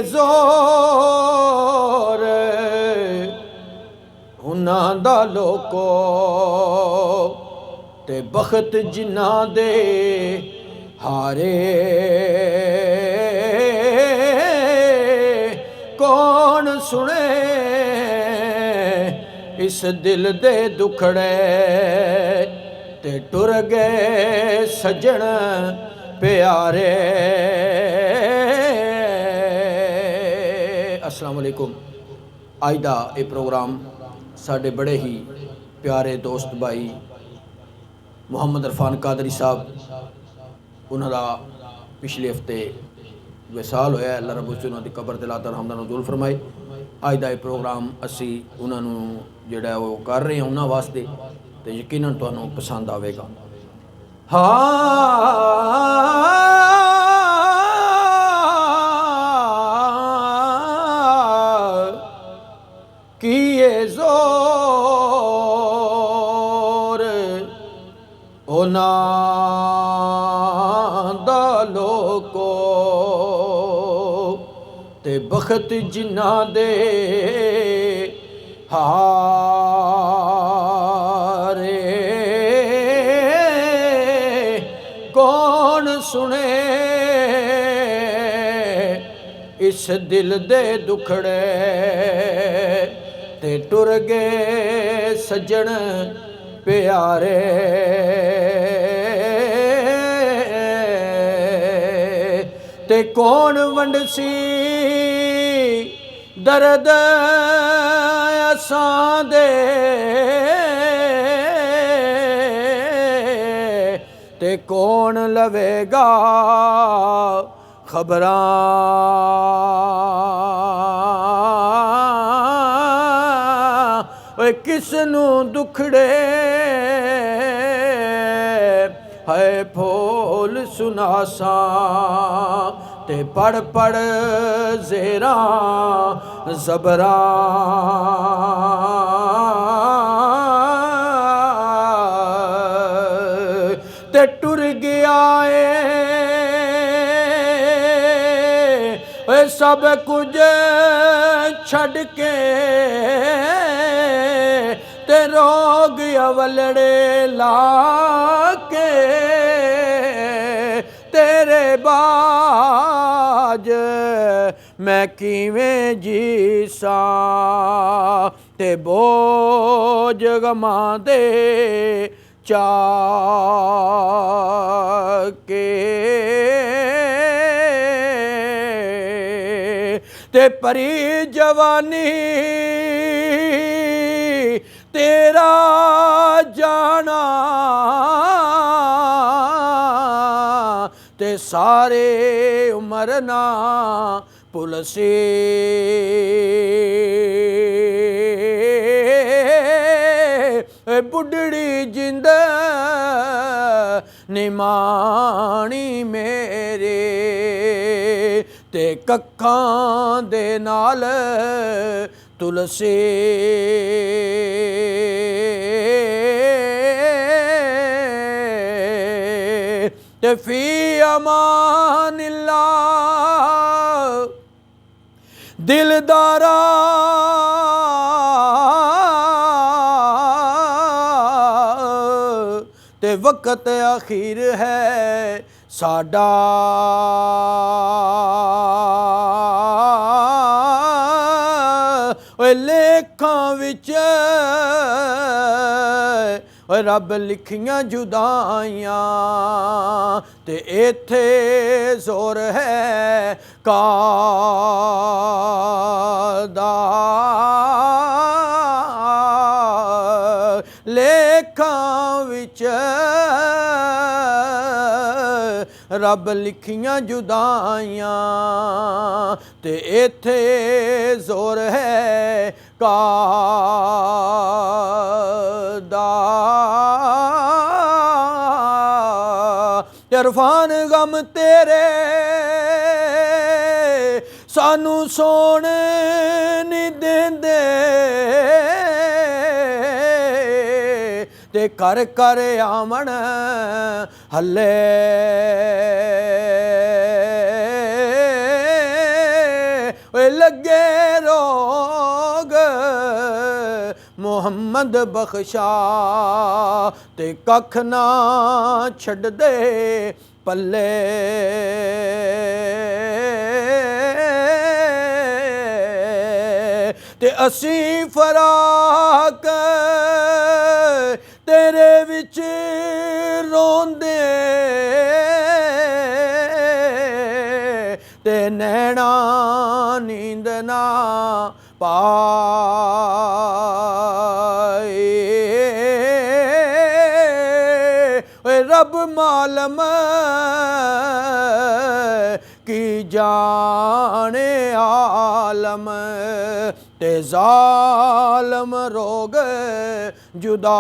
ਜ਼ੋਰ ਉਹਨਾਂ ਦਾ ਲੋਕੋ ਤੇ ਬਖਤ ਜਿਨ੍ਹਾਂ ਦੇ ਹਾਰੇ कौन सुने इस दिल दे दुखड़े ते टुर गए सजन प्यारे। अस्सलाम वालेकुम। अज दा ये प्रोग्राम साडे बड़े ही प्यारे दोस्त भाई मुहम्मद इरफान कादरी साहब उन्हां दा पिछले हफ्ते विसाल होया। अल्लाह रब्बुल इज़्ज़त उन्हां दी कबर ते लाता रहमत नज़ूल फरमाए। अज दा प्रोग्राम असी उन्होंने जिहड़ा वो कर रहे हैं उन्हां वास्ते ते यकीनन तुहानूं पसंद आवेगा। कि ये ज़ोर उन्हां दा लोको ते बखत जिन्हां दे हारे कौन सुने इस दिल दे दुखड़े ते टुर गए सजन प्यारे। ते कौन वंडसी दर्द असां दे ते कौन लवेगा खबरां किसनू दुखड़े है फूल सुनासा ते पढ़ पढ़ ज़ेरा ज़बरा ते टुर गया है सब कुछ छड़ के ते रोग अवलड़े ला के तेरे बाज मैं किवें जीसा ते बोझ गमां दे चाके ते परी जवानी तेरा जाना ते सारे उमर ना पुलसी बुढ़ड़ी जिंद निमानी मेरे ते कक्खां दे नाल तुलसी ते फी अमानिल्लाह दिलदारा ते वक्त आखिर है साडा लेखां विच रब लिखियां जुदाइयां ते इत्थे जोर है कादा लेखां विच रब लिखियां जुदाइयां ते इत्थे जोर है कादा। इरफान गम तेरे सानू सोण नहीं देंदे ते कर कर आमन हले ਓਏ ਲੱਗੇ ਰੋਗ ਮੁਹੰਮਦ ਬਖਸ਼ਾ ਤੇ ਕੱਖ ਨਾ ਛੱਡਦੇ ਪੱਲੇ ਤੇ ਅਸੀਂ ਫਰਾਕ ਤੇਰੇ ਵਿੱਚ ਰੋਂਦੇ ਤੇ ਨੈਣਾ ਨੀਂਦ ਨਾ ਪਾਏ ਓਏ ਰੱਬ ਮਾਲਮ ਕੀ ਜਾਣੇ ਆਲਮ ते ज़ालम रोग जुदा